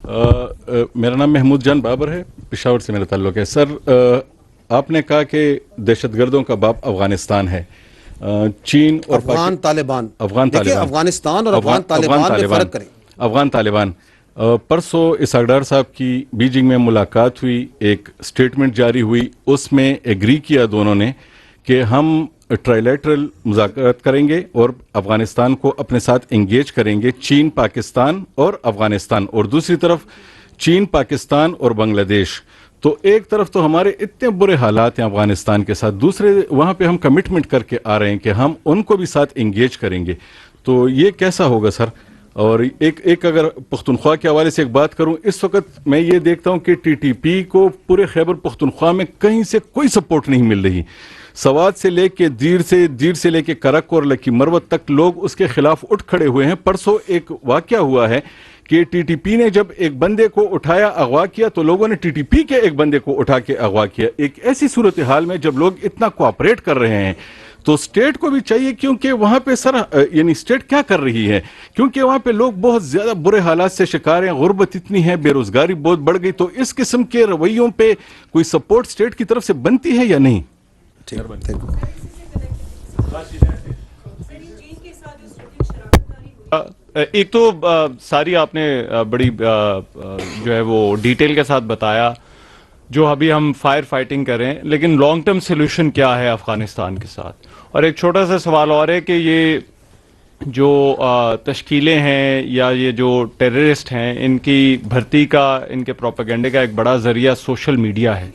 मेरा नाम महमूद जान बाबर है, पेशावर से मेरा ताल्लुक़ है। सर, आपने कहा कि दहशतगर्दों का बाप अफ़गानिस्तान है। चीन और अफगान तालिबान, अफ़गान देखिए तालिबान, अफगानिस्तान और अफगान तालिबान में फ़र्क करें। अफ़गान तालिबान। परसों इसहाक डार साहब की बीजिंग में मुलाकात हुई, एक स्टेटमेंट जारी हुई, उसमें एग्री किया दोनों ने कि हम ट्राइलेटरल मुज़ाकरात करेंगे और अफ़गानिस्तान को अपने साथ इंगेज करेंगे, चीन, पाकिस्तान और अफ़गानिस्तान, और दूसरी तरफ चीन, पाकिस्तान और बांग्लादेश। तो एक तरफ तो हमारे इतने बुरे हालात हैं अफ़गानिस्तान के साथ, दूसरे वहाँ पे हम कमिटमेंट करके आ रहे हैं कि हम उनको भी साथ इंगेज करेंगे। तो ये कैसा होगा सर? और एक अगर पख्तूनख्वा के हवाले से एक बात करूं, इस वक्त मैं ये देखता हूं कि टीटीपी को पूरे खैबर पख्तूनख्वा में कहीं से कोई सपोर्ट नहीं मिल रही। सवात से लेके दीर से लेके करक और लकी मरवत तक लोग उसके खिलाफ उठ खड़े हुए हैं। परसों एक वाकया हुआ है कि टीटीपी ने जब एक बंदे को उठाया, अगवा किया, तो लोगों ने टीटीपी के एक बंदे को उठा के अगवा किया। एक ऐसी सूरत हाल में जब लोग इतना कोऑपरेट कर रहे हैं तो स्टेट को भी चाहिए, क्योंकि वहां पे सर यानी स्टेट क्या कर रही है, क्योंकि वहां पे लोग बहुत ज्यादा बुरे हालात से शिकार हैं, गुर्बत इतनी है, बेरोजगारी बहुत बढ़ गई। तो इस किस्म के रवैयों पे कोई सपोर्ट स्टेट की तरफ से बनती है या नहीं? एक तो सारी आपने बड़ी जो है वो डिटेल के साथ बताया जो अभी हम फायर फाइटिंग करें, लेकिन लॉन्ग टर्म सोल्यूशन क्या है अफगानिस्तान के साथ। और एक छोटा सा सवाल और है कि ये जो तश्कीलें हैं या ये जो टेररिस्ट हैं, इनकी भर्ती का, इनके प्रोपेगेंडे का एक बड़ा ज़रिया सोशल मीडिया है।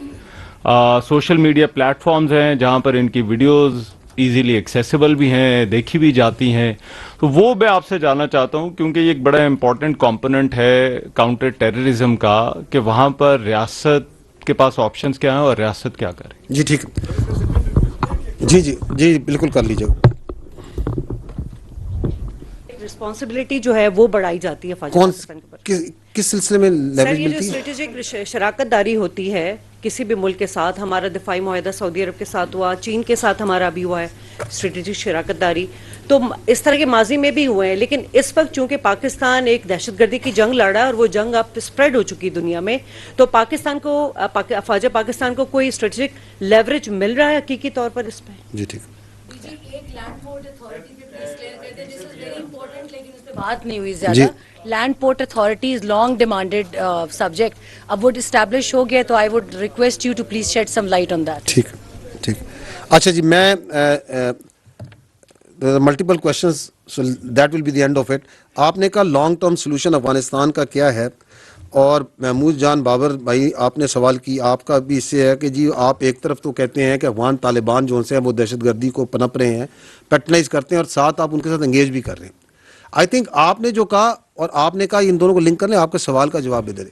सोशल मीडिया प्लेटफॉर्म्स हैं जहाँ पर इनकी वीडियोस इजीली एक्सेसिबल भी हैं, देखी भी जाती हैं। तो वो मैं आपसे जानना चाहता हूँ, क्योंकि ये एक बड़ा इंपॉर्टेंट कंपोनेंट है काउंटर टेररिज्म का, कि वहाँ पर रियासत के पास ऑप्शंस क्या हैं और रियासत क्या करे। जी ठीक, जी बिल्कुल कर लीजिए। रिस्पॉन्सिबिलिटी जो है वो बढ़ाई जाती है कौन किस सिलसिले में सर, ये लेवरेज जो मिलती है? स्ट्रेटेजिक शराकत दारी होती है किसी भी मुल्क के साथ, हमारा दिफाई मुआहदा सऊदी अरब के साथ हुआ, चीन के साथ हमारा अभी हुआ है स्ट्रेटेजिक शराकत दारी, तो इस तरह के माजी में भी हुए हैं। लेकिन इस वक्त चूंकि पाकिस्तान एक दहशतगर्दी की जंग लड़ रहा है और वो जंग अब स्प्रेड हो चुकी है दुनिया में, तो पाकिस्तान को अफवाज पाकिस्तान को कोई स्ट्रेटेजिक लेवरेज मिल रहा है हकीकी तौर पर इस पर? जी ठीक। बात नहीं हुई ज्यादा। Land port authority is long demanded subject, अब वो डिस्टैब्लिश हो गया, तो I would request you to please shed some light on that. ठीक ठीक। अच्छा जी, मैं multiple questions, so that will be the end of it. आपने कहा लॉन्ग टर्म सोल्यूशन अफगानिस्तान का क्या है, और महमूद जान बाबर भाई आपने सवाल की, आपका भी इससे है कि जी आप एक तरफ तो कहते हैं कि अफगान तालिबान जो से हैं वो दहशतगर्दी को पनप रहे हैं, पैटर्नाइज करते हैं, और साथ आप उनके साथ एंगेज भी कर रहे हैं। आई थिंक आपने जो कहा और आपने कहा इन दोनों को लिंक कर लें, आपके सवाल का जवाब दे दे।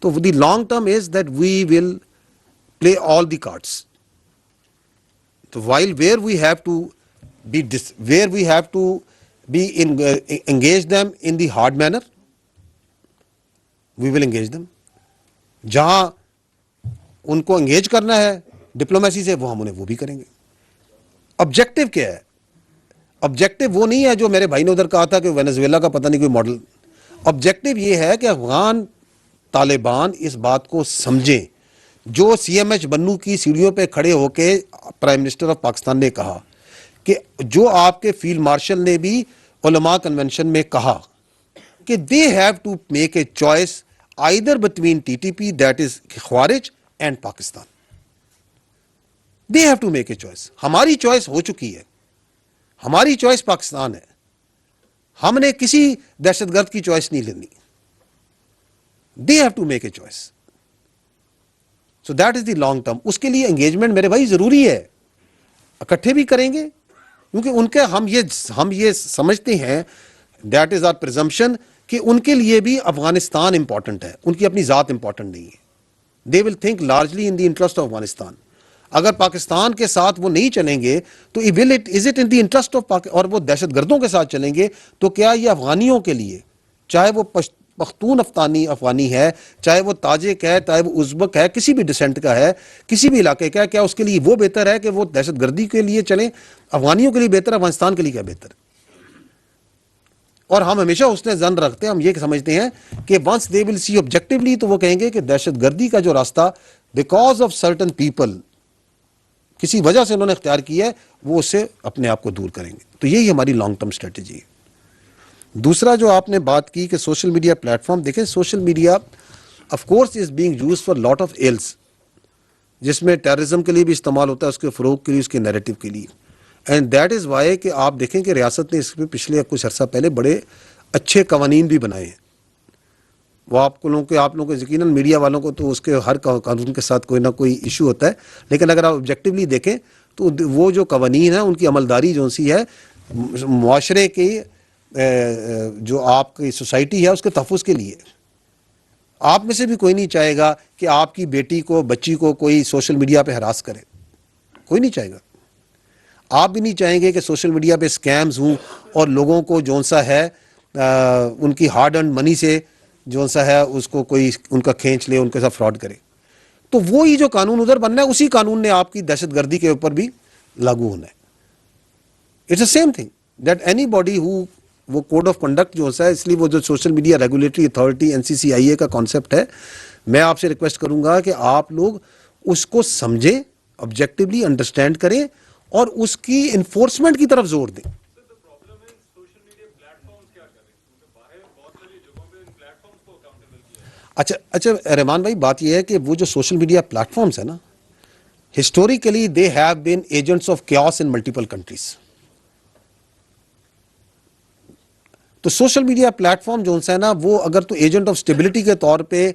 तो the long term is that we will play all the cards. तो while where we have to be engage them in the hard manner, we will engage them. जहां उनको एंगेज करना है डिप्लोमेसी से, वो हम उन्हें वो भी करेंगे। ऑब्जेक्टिव क्या है? ऑब्जेक्टिव वो नहीं है जो मेरे भाई ने उधर कहा था कि वेनेजुएला का पता नहीं कोई मॉडल। ऑब्जेक्टिव ये है कि अफगान तालिबान इस बात को समझें, जो CMH बन्नू की सीढ़ियों पे खड़े होके प्राइम मिनिस्टर ऑफ पाकिस्तान ने कहा, कि जो आपके फील्ड मार्शल ने भी उलमा कन्वेंशन में कहा कि they have to make a choice either between TTP that is Khawarij and Pakistan. They have to make a choice. हमारी चॉइस हो चुकी है, हमारी चॉइस पाकिस्तान है, हमने किसी दहशतगर्द की चॉइस नहीं लेनी। They have to make a choice. So that is the long term. उसके लिए एंगेजमेंट मेरे भाई जरूरी है, इकट्ठे भी करेंगे, क्योंकि उनके हम ये समझते हैं, दैट इज आवर प्रिजम्पशन, कि उनके लिए भी अफगानिस्तान इंपॉर्टेंट है, उनकी अपनी जात इंपॉर्टेंट नहीं है। They will think largely in the interest of Afghanistan. अगर पाकिस्तान के साथ वो नहीं चलेंगे तो is it in the interest of और वो दहशतगर्दों के साथ चलेंगे, तो क्या ये अफगानियों के लिए, चाहे वो पख्तून अफगानी है, चाहे वो ताजिक है, चाहे वो उज़्बक है, किसी भी डिसेंट का है, किसी भी इलाके का है, क्या उसके लिए वो बेहतर है कि वो दहशतगर्दी के लिए चलें? अफगानियों के लिए बेहतर है, अफगानिस्तान के लिए क्या बेहतर है? اور ہم ہمیشہ اس نے زن رکھتے ہیں, ہم یہ سمجھتے ہیں کہ once they will C objectively تو وہ کہیں گے کہ دہشت گردی کا جو راستہ بیکاز آف سرٹن پیپل کسی وجہ سے انہوں نے اختیار کیا ہے, وہ اس سے اپنے آپ کو دور کریں گے. تو یہی ہماری لانگ ٹرم اسٹریٹجی ہے. دوسرا جو آپ نے بات کی کہ سوشل میڈیا پلیٹ فارم, دیکھیں social media of course is being used for lot of ills, جس میں ٹیررزم کے لیے بھی استعمال ہوتا ہے, اس کے فروغ کے لیے, اس کے نیریٹو کے لیے. اینڈ دیٹ از وائی کہ آپ دیکھیں کہ ریاست نے اس پہ پچھلے کچھ عرصہ پہلے بڑے اچھے قوانین بھی بنائے ہیں. وہ آپ لوگوں کو یقیناً میڈیا والوں کو تو اس کے ہر قانون کے ساتھ کوئی نہ کوئی ایشو ہوتا ہے, لیکن اگر آپ آبجیکٹولی دیکھیں تو وہ جو قوانین ہیں ان کی عملداری جو سی ہے معاشرے کی جو آپ کی سوسائٹی ہے اس کے تحفظ کے لیے. آپ میں سے بھی کوئی نہیں چاہے گا کہ آپ کی بیٹی کو, بچی کو کوئی سوشل میڈیا پہ ہراس کرے, کوئی نہیں چاہے گا. آپ بھی نہیں چاہیں گے کہ سوشل میڈیا پہ اسکیمز ہوں اور لوگوں کو جون سا ہے ان کی ہارڈ ارنڈ منی سے جون سا ہے اس کو کوئی ان کا کھینچ لے, ان کے ساتھ فراڈ کرے. تو وہی جو قانون ادھر بننا ہے اسی قانون نے آپ کی دہشت گردی کے اوپر بھی لاگو ہونا ہے. It's a same thing that anybody ہو, وہ کوڈ آف کنڈکٹ جو ہے, اس لیے وہ جو social media regulatory authority NCCIA کا کانسیپٹ ہے, میں آپ سے ریکویسٹ کروں گا کہ آپ لوگ اس کو سمجھیں, آبجیکٹولی انڈرسٹینڈ کریں اور اس کی انفورسمنٹ کی طرف زور دیں. اچھا رحمان بھائی, بات یہ ہے کہ وہ جو سوشل میڈیا پلیٹ فارمز ہیں نا, historically they have been agents of chaos in multiple countries. تو سوشل میڈیا پلیٹ فارم جو ہے نا, وہ اگر تو ایجنٹ آف اسٹیبلٹی کے طور پہ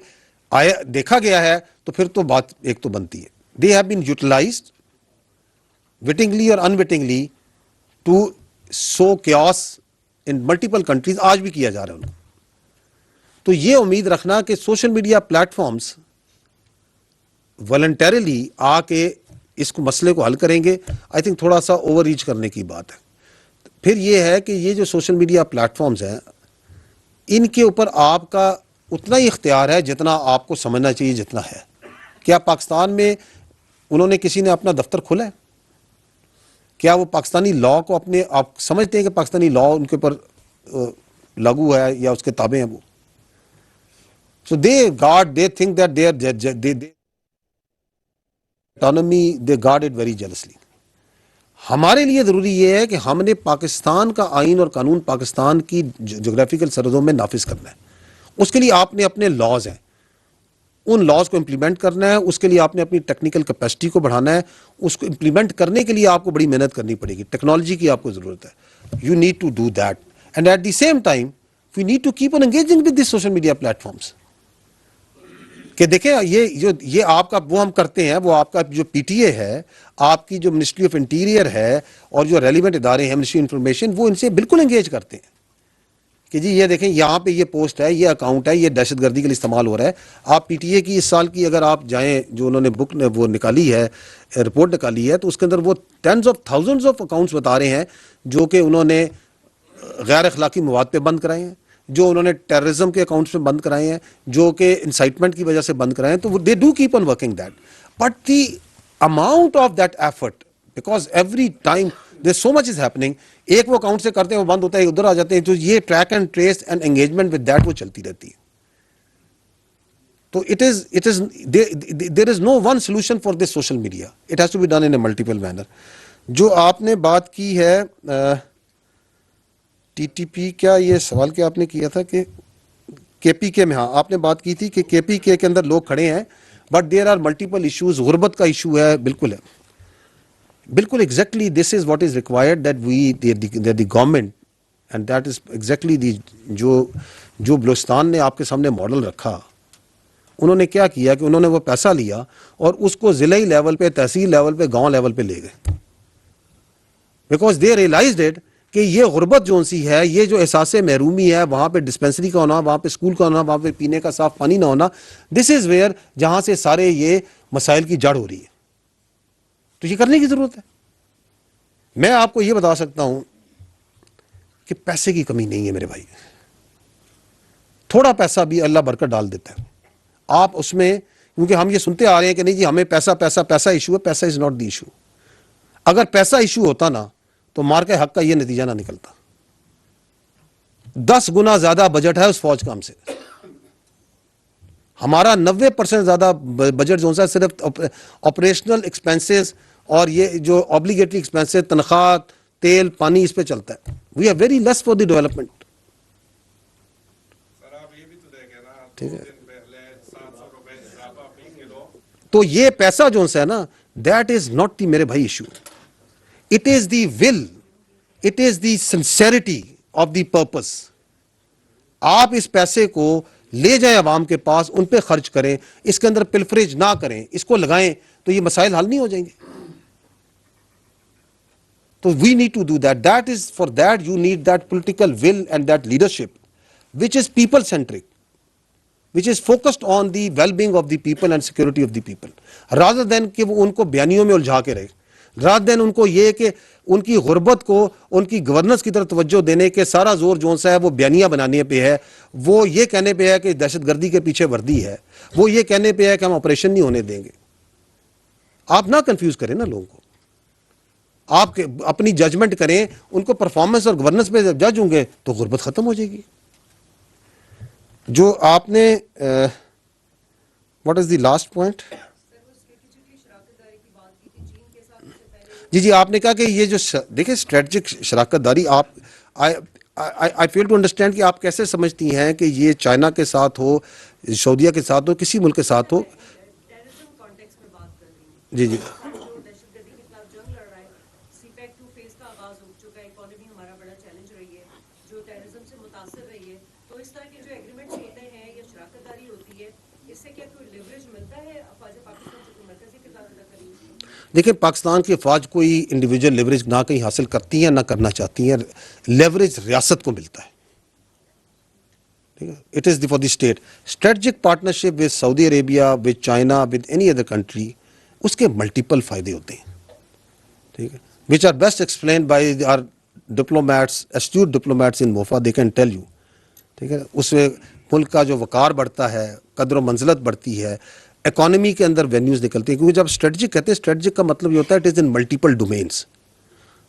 دیکھا گیا ہے تو پھر تو بات ایک تو بنتی ہے. دے ہیو بین یوٹیلائزڈ وٹنگلی اور unwittingly to sow chaos in multiple countries, آج بھی کیا جا رہا ہے ان کو. تو یہ امید رکھنا کہ social media platforms voluntarily آ کے اس کو مسئلے کو حل کریں گے, آئی تھنک تھوڑا سا اوور ریچ کرنے کی بات ہے. پھر یہ ہے کہ یہ جو سوشل میڈیا پلیٹ فارمز ہیں, ان کے اوپر آپ کا اتنا ہی اختیار ہے جتنا آپ کو سمجھنا چاہیے جتنا ہے. کیا پاکستان میں انہوں نے کسی نے اپنا دفتر کھولا ہے؟ کیا وہ پاکستانی لا کو اپنے آپ سمجھتے ہیں کہ پاکستانی لا ان کے اوپر لاگو ہے یا اس کے تابع ہیں وہ؟ So they think that they autonomy, they guard it very jealously. ہمارے لیے ضروری یہ ہے کہ ہم نے پاکستان کا آئین اور قانون پاکستان کی جغرافیکل سرحدوں میں نافذ کرنا ہے. اس کے لیے آپ نے اپنے لاز ہیں, ان لاز کو امپلیمنٹ کرنا ہے. اس کے لیے آپ نے اپنی ٹیکنیکل کیپیسٹی کو بڑھانا ہے. اس کو امپلیمنٹ کرنے کے لیے آپ کو بڑی محنت کرنی پڑے گی. ٹیکنالوجی کی آپ کو ضرورت ہے. You need to do that, and at the same time we need to keep on engaging with the social media platforms. کہ دیکھیں یہ آپ کا وہ ہم کرتے ہیں, وہ آپ کا جو PTA ہے, آپ کی جو منسٹری آف انٹیریئر ہے اور جو ریلیونٹ ادارے ہیں, منسٹری انفارمیشن, وہ ان سے بالکل انگیج کرتے ہیں کہ جی یہ دیکھیں یہاں پہ یہ پوسٹ ہے, یہ اکاؤنٹ ہے, یہ دہشت گردی کے لیے استعمال ہو رہا ہے. آپ PTA کی اس سال کی اگر آپ جائیں, جو انہوں نے بک وہ نکالی ہے, رپورٹ نکالی ہے, تو اس کے اندر وہ tens of thousands of accounts بتا رہے ہیں جو کہ انہوں نے غیر اخلاقی مواد پہ بند کرائے ہیں, جو انہوں نے ٹیررزم کے اکاؤنٹس میں بند کرائے ہیں, جو کہ انسائٹمنٹ کی وجہ سے بند کرائے ہیں. تو they do keep on working that, but the amount of that effort, because every time there so much is happening, ایک وہ اکاؤنٹ سے کرتے ہیں وہ بند ہوتا ہے, ادھر آ جاتے ہیں, تو یہ track and trace and engagement with that وہ چلتی رہتی ہے. تو there is no one solution for this social media, it has to be done in a multiple manner. جو آپ نے بات کی ہے TTP, کیا یہ سوال کیا آپ نے کیا تھا کہ KPK میں, ہاں آپ نے بات کی تھی کہ KPK کے اندر لوگ کھڑے ہیں, but there are multiple issues. غربت کا ایشو ہے, بالکل ہے, بالکل exactly this is what is required that we the government, and that is exactly the جو بلوچستان نے آپ کے سامنے ماڈل رکھا. انہوں نے کیا کیا کہ انہوں نے وہ پیسہ لیا اور اس کو ضلعی لیول پہ, تحصیل لیول پہ, گاؤں لیول پہ لے گئے, بیکاز دے ریئلائزڈ اٹ کہ یہ غربت جو سی ہے, یہ جو احساس محرومی ہے, وہاں پہ ڈسپینسری کا ہونا, وہاں پہ اسکول کا ہونا, وہاں پہ پینے کا صاف پانی نہ ہونا, دس از ویئر جہاں سے سارے یہ مسائل کی جڑ ہو رہی ہے. تو یہ کرنے کی ضرورت ہے. میں آپ کو یہ بتا سکتا ہوں کہ پیسے کی کمی نہیں ہے میرے بھائی, تھوڑا پیسہ بھی اللہ برکت ڈال دیتا ہے. آپ اس میں, کیونکہ ہم یہ سنتے آ رہے ہیں کہ نہیں جی ہمیں پیسہ ایشو ہے. پیسہ از ناٹ دی ایشو. اگر پیسہ ایشو ہوتا نا تو مار کے حق کا یہ نتیجہ نہ نکلتا. 10 गुना ज्यादा बजट है उस फौज का हमसे। हमारा 90% ज्यादा बजट जो है सिर्फ ऑपरेशनल एक्सपेंसेस और ये जो ऑब्लिगेटरी एक्सपेंसेस, तनख्वाह, तेल, पानी, इस पे चलता है। We are very less for the development. ठीक है, तो ये पैसा जो है ना, दैट इज नॉट दी मेरे भाई issue, it is the will, it is the sincerity of the purpose. आप इस पैसे को ले जाएं अवाम के पास, उन पे खर्च करें, इसके अंदर पिलफरेज ना करें, इसको लगाएं, तो ये मसाइल हल नहीं हो जाएंगे। तो we need to do that. That is, for that you need that political will and that leadership which is people centric, which is focused on the well-being of the people and security of the people, rather than कि वो उनको बयानियों में उलझा के रहे, rather than उनको ये कि उनकी गुर्बत को उनकी गवर्नेंस की तरफ तवज्जो देने के सारा जोर जो सा है वो बयानियां बनाने पे है, वो ये कहने पे है कि दहशतगर्दी के पीछे वर्दी है, वो ये कहने पे है कि हम ऑपरेशन नहीं होने देंगे। आप ना कंफ्यूज करें ना लोगों को, आप अपनी जजमेंट करें, उनको परफॉर्मेंस और गवर्नेंस पे जब जज होंगे तो गुर्बत खत्म हो जाएगी। जो आपने what is the last point? जी, आपने कहा कि ये जो देखिए स्ट्रेटजिक शराकतदारी, आप आई फेल टू अंडरस्टैंड कि आप कैसे समझती हैं कि ये चाइना के साथ हो, सऊदीया के साथ हो, किसी मुल्क के साथ हो। जी जी, देखिए पाकिस्तान की फ़ौज कोई इंडिविजुअल लेवरेज ना कहीं हासिल करती है ना करना चाहती है, लेवरेज रियासत को मिलता है। ठीक है, it is for the state. Strategic partnership with Saudi Arabia, with China, with any other country, उसके मल्टीपल फ़ायदे होते हैं। ठीक है, which are best explain by our diplomats, astute diplomats in MOFA, they can tell you. ठीक है, उसमें मुल्क का जो वकार बढ़ता है, कदर मंजिलत बढ़ती है, इकोनॉमी के अंदर वेन्यूज निकलती हैं। क्योंकि जब स्ट्रेटजिक कहते हैं, स्ट्रेटजिक का मतलब ये होता है it is in multiple domains.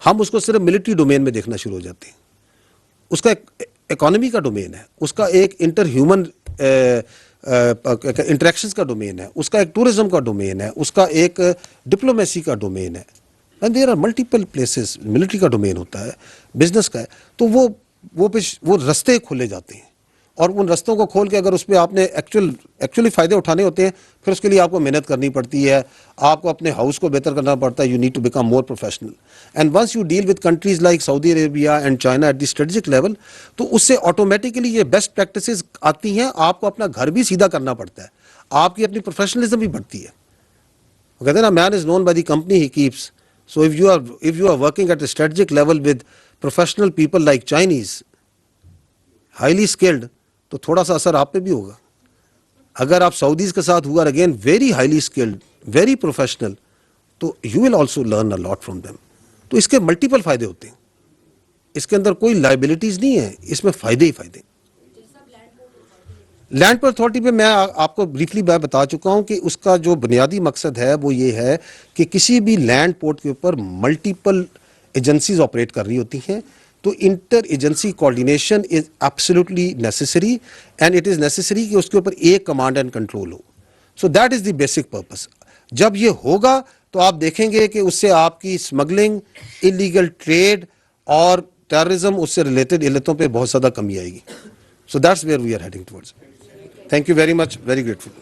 हम उसको सिर्फ मिलिट्री डोमेन में देखना शुरू हो जाते हैं। उसका एक इकोनॉमी का डोमेन है, उसका एक इंटर ह्यूमन इंटरेक्शंस का डोमेन है, उसका एक टूरिज्म का डोमेन है, उसका एक डिप्लोमेसी का डोमेन है, and there are multiple places. Military का डोमेन होता है, बिजनेस का है, तो वो रास्ते खोले जाते हैं। और उन रस्तों को खोल के अगर उसमें आपने एक्चुअली फ़ायदे उठाने होते हैं, फिर उसके लिए आपको मेहनत करनी पड़ती है, आपको अपने हाउस को बेहतर करना पड़ता है। You need to become more professional, and once you deal with countries like Saudi Arabia and China at the strategic level, तो उससे ऑटोमेटिकली ये बेस्ट प्रैक्टिसेस आती हैं। आपको अपना घर भी सीधा करना पड़ता है, आपकी अपनी प्रोफेशनलिज्म भी बढ़ती है। वो कहते हैं ना, man is known by the company he keeps. So if you are working at the strategic level with professional people like Chinese, highly skilled, तो थोड़ा सा असर आप पे भी होगा। अगर आप सऊदीज के साथ हुआ again very highly skilled, very professional, तो you will also learn a lot from them. तो इसके मल्टीपल फायदे होते हैं, इसके अंदर कोई लाइबिलिटीज नहीं है, इसमें फायदे ही फायदे। लैंड पोर्ट अथॉरिटी पे मैं आपको ब्रीफली बता चुका हूं कि उसका जो बुनियादी मकसद है वो ये है कि किसी भी लैंड पोर्ट के ऊपर मल्टीपल एजेंसीज ऑपरेट कर रही होती हैं, तो inter agency coordination is absolutely necessary, and it is necessary कि उसके ऊपर एक कमांड एंड कंट्रोल हो। So that is the basic purpose. जब ये होगा तो आप देखेंगे कि उससे आपकी स्मगलिंग, इलीगल ट्रेड और टेररिज्म, उससे रिलेटेड इल्लतों पे बहुत ज़्यादा कमी आएगी। So that's where we are heading towards. Thank you very much, very grateful.